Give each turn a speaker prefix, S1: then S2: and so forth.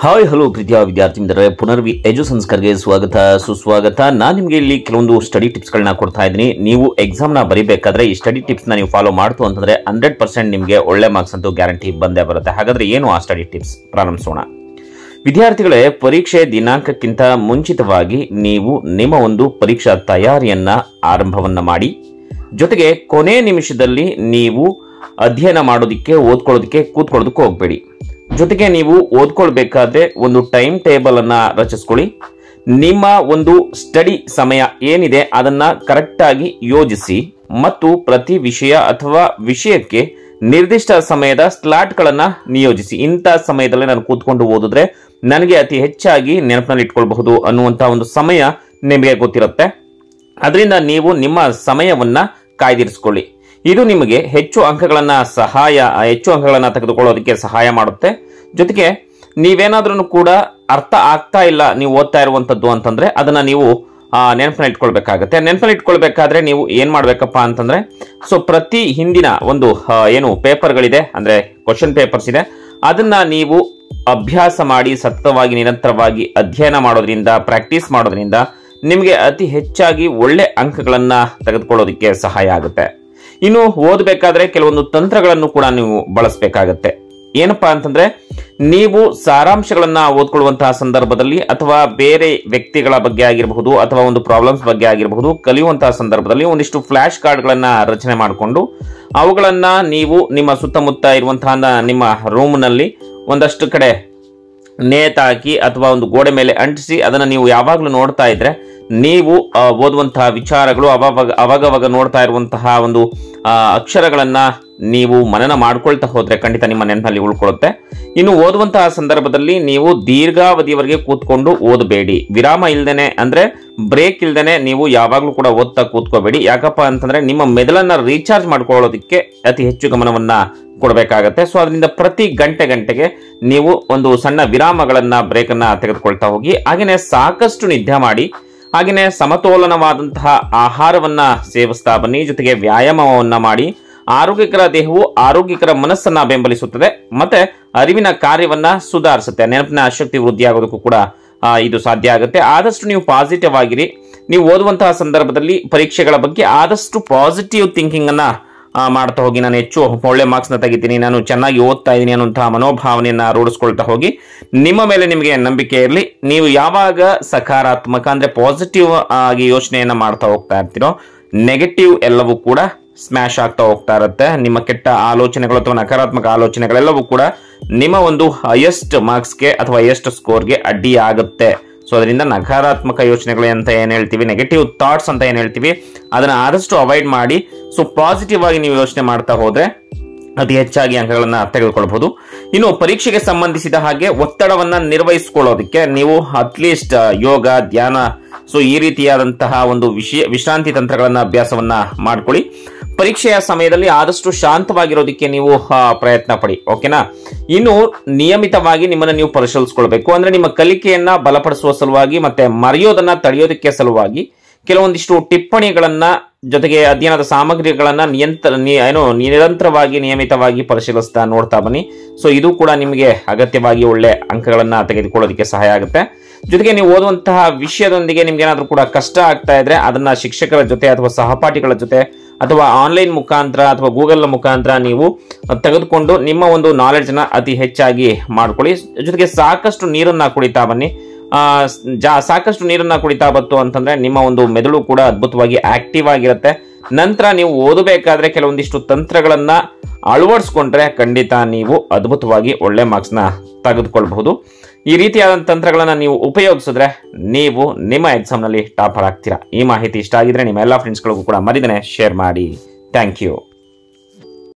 S1: Hi hello ಪ್ರೀತಿಯ ವಿದ್ಯಾರ್ಥಿ ಮಿತ್ರರೇ, ಪುನರ್ವಿ ಎಜು ಸಂಸ್ಕರ್ಗೆ ಸ್ವಾಗತ ಸುಸ್ವಾಗತ. ನಾನು ನಿಮಗೆ ಇಲ್ಲಿ ಕೆಲವೊಂದು ಸ್ಟಡಿ ಟಿಪ್ಸ್ಗಳನ್ನ ಕೊಡ್ತಾ ಇದ್ದೀನಿ. ನೀವು ಎಕ್ಸಾಮ್ನ ಬರೀಬೇಕಾದ್ರೆ ಈ ಸ್ಟಡಿ ಟಿಪ್ಸ್ನ ನೀವು ಫಾಲೋ ಮಾಡ್ತು ಅಂತಂದ್ರೆ 100% ನಿಮಗೆ ಒಳ್ಳೆ ಮಾರ್ಕ್ಸ್ ಅಂತೂ ಗ್ಯಾರಂಟಿ ಬಂದೇ ಬರುತ್ತೆ. ಹಾಗಾದ್ರೆ ಏನು ಆ ಸ್ಟಡಿ ಟಿಪ್ಸ್ ಪ್ರಾರಂಭಿಸೋಣ. ವಿದ್ಯಾರ್ಥಿಗಳೇ, ಪರೀಕ್ಷೆ ದಿನಾಂಕಕ್ಕಿಂತ ಮುಂಚಿತವಾಗಿ ನೀವು ನಿಮ್ಮ ಒಂದು ಪರೀಕ್ಷಾ ತಯಾರಿಯನ್ನ ಆರಂಭವನ್ನ ಮಾಡಿ. ಜೊತೆಗೆ ಕೊನೆ ನಿಮಿಷದಲ್ಲಿ ನೀವು ಅಧ್ಯಯನ ಮಾಡೋದಕ್ಕೆ ಓದ್ಕೊಳ್ಳೋದಕ್ಕೆ ಕೂತ್ಕೊಳ್ಳೋದಕ್ಕೆ ಹೋಗ್ಬೇಡಿ. ಜೊತೆಗೆ ನೀವು ಓದ್ಕೊಳ್ಬೇಕಾದ್ರೆ ಒಂದು ಟೈಮ್ ಟೇಬಲ್ ಅನ್ನ ರಚಿಸ್ಕೊಳ್ಳಿ. ನಿಮ್ಮ ಒಂದು ಸ್ಟಡಿ ಸಮಯ ಏನಿದೆ ಅದನ್ನ ಕರೆಕ್ಟ್ ಆಗಿ ಯೋಜಿಸಿ ಮತ್ತು ಪ್ರತಿ ವಿಷಯ ಅಥವಾ ವಿಷಯಕ್ಕೆ ನಿರ್ದಿಷ್ಟ ಸಮಯದ ಸ್ಲಾಟ್ಗಳನ್ನ ನಿಯೋಜಿಸಿ. ಇಂಥ ಸಮಯದಲ್ಲಿ ನಾನು ಕೂತ್ಕೊಂಡು ಓದಿದ್ರೆ ನನಗೆ ಅತಿ ಹೆಚ್ಚಾಗಿ ನೆನಪಿನಲ್ಲಿ ಇಟ್ಕೊಳ್ಬಹುದು ಅನ್ನುವಂತ ಒಂದು ಸಮಯ ನಿಮಗೆ ಗೊತ್ತಿರುತ್ತೆ. ಅದರಿಂದ ನೀವು ನಿಮ್ಮ ಸಮಯವನ್ನ ಕಾಯ್ದಿರಿಸಿಕೊಳ್ಳಿ. ಇದು ನಿಮಗೆ ಹೆಚ್ಚು ಅಂಕಗಳನ್ನ ತೆಗೆದುಕೊಳ್ಳೋದಕ್ಕೆ ಸಹಾಯ ಮಾಡುತ್ತೆ. ಜೊತೆಗೆ ನೀವೇನಾದ್ರೂ ಕೂಡ ಅರ್ಥ ಆಗ್ತಾ ಇಲ್ಲ ನೀವು ಓದ್ತಾ ಇರುವಂತದ್ದು ಅಂತಂದ್ರೆ ಅದನ್ನ ನೀವು ನೆನಪಿನಲ್ಲಿ ಇಟ್ಕೊಳ್ಬೇಕಾಗತ್ತೆ. ನೆನಪಿನಲ್ಲಿ ಇಟ್ಕೊಳ್ಬೇಕಾದ್ರೆ ನೀವು ಏನ್ ಮಾಡ್ಬೇಕಪ್ಪ ಅಂತಂದ್ರೆ, ಪ್ರತಿ ಹಿಂದಿನ ಒಂದು ಏನು ಪೇಪರ್ಗಳಿದೆ ಅಂದ್ರೆ ಕ್ವಶನ್ ಪೇಪರ್ಸ್ ಇದೆ, ಅದನ್ನ ನೀವು ಅಭ್ಯಾಸ ಮಾಡಿ ಸತತವಾಗಿ ನಿರಂತರವಾಗಿ ಅಧ್ಯಯನ ಮಾಡೋದ್ರಿಂದ, ಪ್ರಾಕ್ಟೀಸ್ ಮಾಡೋದ್ರಿಂದ ನಿಮಗೆ ಅತಿ ಹೆಚ್ಚಾಗಿ ಒಳ್ಳೆ ಅಂಕಗಳನ್ನ ತೆಗೆದುಕೊಳ್ಳೋದಕ್ಕೆ ಸಹಾಯ ಆಗುತ್ತೆ. ಇನ್ನು ಓದಬೇಕಾದ್ರೆ ಕೆಲವೊಂದು ತಂತ್ರಗಳನ್ನು ಕೂಡ ನೀವು ಬಳಸಬೇಕಾಗತ್ತೆ. ಏನಪ್ಪಾ ಅಂತಂದ್ರೆ, ನೀವು ಸಾರಾಂಶಗಳನ್ನ ಓದ್ಕೊಳ್ಳುವಂತಹ ಸಂದರ್ಭದಲ್ಲಿ ಅಥವಾ ಬೇರೆ ವ್ಯಕ್ತಿಗಳ ಬಗ್ಗೆ ಆಗಿರಬಹುದು ಅಥವಾ ಒಂದು ಪ್ರಾಬ್ಲಮ್ಸ್ ಬಗ್ಗೆ ಆಗಿರಬಹುದು ಕಲಿಯುವಂತಹ ಸಂದರ್ಭದಲ್ಲಿ ಒಂದಿಷ್ಟು ಫ್ಲಾಶ್ ಕಾರ್ಡ್ಗಳನ್ನ ರಚನೆ ಮಾಡಿಕೊಂಡು ಅವುಗಳನ್ನ ನೀವು ನಿಮ್ಮ ಸುತ್ತಮುತ್ತ ಇರುವಂತಹ ನಿಮ್ಮ ರೂಮ್ನಲ್ಲಿ ಒಂದಷ್ಟು ಕಡೆ ನೇತಾಕಿ ಅಥವಾ ಒಂದು ಗೋಡೆ ಮೇಲೆ ಅಂಟಿಸಿ ಅದನ್ನ ನೀವು ಯಾವಾಗಲೂ ನೋಡ್ತಾ ಇದ್ರೆ ನೀವು ಓದುವಂತಹ ವಿಚಾರಗಳು ಅವಾಗವಾಗ ನೋಡ್ತಾ ಇರುವಂತಹ ಒಂದು ಅಕ್ಷರಗಳನ್ನ ನೀವು ಮನನ ಮಾಡ್ಕೊಳ್ತಾ ಹೋದ್ರೆ ಖಂಡಿತ ನಿಮ್ಮ ನೆನಪಿನಲ್ಲಿ ಉಳ್ಕೊಳ್ಳುತ್ತೆ. ಇನ್ನು ಓದುವಂತಹ ಸಂದರ್ಭದಲ್ಲಿ ನೀವು ದೀರ್ಘಾವಧಿಯವರೆಗೆ ಕೂತ್ಕೊಂಡು ಓದಬೇಡಿ. ವಿರಾಮ ಇಲ್ದೇನೆ ಅಂದ್ರೆ ಬ್ರೇಕ್ ಇಲ್ದೇನೆ ನೀವು ಯಾವಾಗಲೂ ಕೂಡ ಓದ್ತಾ ಕೂತ್ಕೋಬೇಡಿ. ಯಾಕಪ್ಪ ಅಂತಂದ್ರೆ ನಿಮ್ಮ ಮೆದುಳನ್ನ ರೀಚಾರ್ಜ್ ಮಾಡ್ಕೊಳ್ಳೋದಕ್ಕೆ ಅತಿ ಹೆಚ್ಚು ಗಮನವನ್ನ ಕೊಡಬೇಕಾಗತ್ತೆ. ಅದರಿಂದ ಪ್ರತಿ ಗಂಟೆಗೆ ನೀವು ಒಂದು ಸಣ್ಣ ವಿರಾಮಗಳನ್ನ ಬ್ರೇಕ್ ಅನ್ನ ತೆಗೆದುಕೊಳ್ತಾ ಹೋಗಿ. ಹಾಗೇನೆ ಸಾಕಷ್ಟು ನಿದ್ದೆ ಮಾಡಿ, ಹಾಗೆಯೇ ಸಮತೋಲನವಾದಂತಹ ಆಹಾರವನ್ನ ಸೇವಿಸ್ತಾ ಬನ್ನಿ. ಜೊತೆಗೆ ವ್ಯಾಯಾಮವನ್ನ ಮಾಡಿ. ಆರೋಗ್ಯಕರ ದೇಹವು ಆರೋಗ್ಯಕರ ಮನಸ್ಸನ್ನ ಬೆಂಬಲಿಸುತ್ತದೆ ಮತ್ತೆ ಅರಿವಿನ ಕಾರ್ಯವನ್ನ ಸುಧಾರಿಸುತ್ತೆ. ನೆನಪಿನ ಶಕ್ತಿ ವೃದ್ಧಿ ಆಗೋದಕ್ಕೂ ಕೂಡ ಇದು ಸಾಧ್ಯ ಆಗುತ್ತೆ. ಆದಷ್ಟು ನೀವು ಪಾಸಿಟಿವ್ ಆಗಿರಿ. ನೀವು ಓದುವಂತಹ ಸಂದರ್ಭದಲ್ಲಿ ಪರೀಕ್ಷೆಗಳ ಬಗ್ಗೆ ಆದಷ್ಟು ಪಾಸಿಟಿವ್ ಥಿಂಕಿಂಗ್ ಅನ್ನ ಮಾಡ್ತಾ ಹೋಗಿ. ನಾನು ಹೆಚ್ಚು ಒಳ್ಳೆ ಮಾರ್ಕ್ಸ್ ನ ತೆಗಿತೀನಿ, ನಾನು ಚೆನ್ನಾಗಿ ಓದ್ತಾ ಇದ್ದೀನಿ ಅನ್ನುವಂತಹ ಮನೋಭಾವನೆಯನ್ನ ರೂಢಿಸ್ಕೊಳ್ತಾ ಹೋಗಿ. ನಿಮ್ಮ ಮೇಲೆ ನಿಮಗೆ ನಂಬಿಕೆ ಇರಲಿ. ನೀವು ಯಾವಾಗ ಸಕಾರಾತ್ಮಕ ಅಂದ್ರೆ ಪಾಸಿಟಿವ್ ಆಗಿ ಯೋಚನೆಯನ್ನ ಮಾಡ್ತಾ ಹೋಗ್ತಾ ಇರ್ತೀರೋ, ನೆಗೆಟಿವ್ ಎಲ್ಲವೂ ಕೂಡ ಸ್ಮ್ಯಾಶ್ ಆಗ್ತಾ ಹೋಗ್ತಾ ಇರುತ್ತೆ. ನಿಮ್ಮ ಕೆಟ್ಟ ಆಲೋಚನೆಗಳು ಅಥವಾ ನಕಾರಾತ್ಮಕ ಆಲೋಚನೆಗಳೆಲ್ಲವೂ ಕೂಡ ನಿಮ್ಮ ಒಂದು ಹೈಯೆಸ್ಟ್ ಮಾರ್ಕ್ಸ್ಗೆ ಅಥವಾ ಹೈಯೆಸ್ಟ್ ಸ್ಕೋರ್ಗೆ ಅಡ್ಡಿ ಆಗುತ್ತೆ. ಅದರಿಂದ ನಕಾರಾತ್ಮಕ ಯೋಚನೆಗಳು ಅಂತ ಏನ್ ಹೇಳ್ತೀವಿ, ನೆಗೆಟಿವ್ ಥಾಟ್ಸ್ ಅಂತ ಏನ್ ಹೇಳ್ತೀವಿ, ಅದನ್ನ ಆದಷ್ಟು ಅವಾಯ್ಡ್ ಮಾಡಿ. ಪಾಸಿಟಿವ್ ಆಗಿ ನೀವು ಯೋಚನೆ ಮಾಡ್ತಾ ಹೋದ್ರೆ ಅತಿ ಹೆಚ್ಚಾಗಿ ಅಂಕಗಳನ್ನ ತೆಗೆದುಕೊಳ್ಳಬಹುದು. ಇನ್ನು ಪರೀಕ್ಷೆಗೆ ಸಂಬಂಧಿಸಿದ ಹಾಗೆ ಒತ್ತಡವನ್ನ ನಿರ್ವಹಿಸಿಕೊಳ್ಳೋದಕ್ಕೆ ನೀವು ಅಟ್ಲೀಸ್ಟ್ ಯೋಗ, ಧ್ಯಾನ, ಈ ರೀತಿಯಾದಂತಹ ಒಂದು ವಿಶ್ರಾಂತಿ ತಂತ್ರಗಳನ್ನ ಅಭ್ಯಾಸವನ್ನ ಮಾಡ್ಕೊಳ್ಳಿ. ಪರೀಕ್ಷೆಯ ಸಮಯದಲ್ಲಿ ಆದಷ್ಟು ಶಾಂತವಾಗಿರೋದಕ್ಕೆ ನೀವು ಪ್ರಯತ್ನ ಪಡಿ. ಓಕೆನಾ? ಇನ್ನು ನಿಯಮಿತವಾಗಿ ನಿಮ್ಮನ್ನ ನೀವು ಪರಿಶೀಲಿಸಿಕೊಳ್ಬೇಕು. ಅಂದ್ರೆ ನಿಮ್ಮ ಕಲಿಕೆಯನ್ನ ಬಲಪಡಿಸುವ ಸಲುವಾಗಿ ಮತ್ತೆ ಮರೆಯೋದನ್ನ ತಡೆಯೋದಕ್ಕೆ ಸಲುವಾಗಿ ಕೆಲವೊಂದಿಷ್ಟು ಟಿಪ್ಪಣಿಗಳನ್ನ ಜೊತೆಗೆ ಅಧ್ಯಯನದ ಸಾಮಗ್ರಿಗಳನ್ನ ನಿರಂತರವಾಗಿ ನಿಯಮಿತವಾಗಿ ಪರಿಶೀಲಿಸ್ತಾ ನೋಡ್ತಾ ಬನ್ನಿ. ಇದು ಕೂಡ ನಿಮಗೆ ಅಗತ್ಯವಾಗಿ ಒಳ್ಳೆ ಅಂಕಗಳನ್ನ ತೆಗೆದುಕೊಳ್ಳೋದಕ್ಕೆ ಸಹಾಯ ಆಗುತ್ತೆ. ಜೊತೆಗೆ ನೀವು ಓದುವಂತಹ ವಿಷಯದೊಂದಿಗೆ ನಿಮ್ಗೆ ಏನಾದ್ರೂ ಕೂಡ ಕಷ್ಟ ಆಗ್ತಾ ಇದ್ರೆ ಅದನ್ನ ಶಿಕ್ಷಕರ ಜೊತೆ ಅಥವಾ ಸಹಪಾಠಿಗಳ ಜೊತೆ ಅಥವಾ ಆನ್ಲೈನ್ ಮುಖಾಂತರ ಅಥವಾ ಗೂಗಲ್ ಮುಖಾಂತರ ನೀವು ತೆಗೆದುಕೊಂಡು ನಿಮ್ಮ ಒಂದು ನಾಲೆಡ್ಜ್ ನ ಅತಿ ಹೆಚ್ಚಾಗಿ ಮಾಡ್ಕೊಳ್ಳಿ. ಜೊತೆಗೆ ಸಾಕಷ್ಟು ನೀರನ್ನ ಕುಡಿತಾ ಬನ್ನಿ. ಸಾಕಷ್ಟು ನೀರನ್ನ ಕುಡಿತಾ ಬಂತು ಅಂತಂದ್ರೆ ನಿಮ್ಮ ಒಂದು ಮೆದುಳು ಕೂಡ ಅದ್ಭುತವಾಗಿ ಆಕ್ಟಿವ್ ಆಗಿರುತ್ತೆ. ನಂತರ ನೀವು ಓದಬೇಕಾದ್ರೆ ಕೆಲವೊಂದಿಷ್ಟು ತಂತ್ರಗಳನ್ನ ಅಳವಡಿಸ್ಕೊಂಡ್ರೆ ಖಂಡಿತ ನೀವು ಅದ್ಭುತವಾಗಿ ಒಳ್ಳೆ ಮಾರ್ಕ್ಸ್ ನ ತೆಗೆದುಕೊಳ್ಬಹುದು. ಈ ರೀತಿಯಾದ ತಂತ್ರಗಳನ್ನ ನೀವು ಉಪಯೋಗಿಸಿದ್ರೆ ನೀವು ನಿಮ್ಮ ಎಕ್ಸಾಮ್ ನಲ್ಲಿ ಟಾಪರ್ ಆಗ್ತೀರಾ. ಈ ಮಾಹಿತಿ ಇಷ್ಟ ಆಗಿದ್ರೆ ನಿಮ್ಮ ಎಲ್ಲ ಫ್ರೆಂಡ್ಸ್ಗಳಿಗೂ ಕೂಡ ಮರಿದೇನೆ ಶೇರ್ ಮಾಡಿ. Thank you.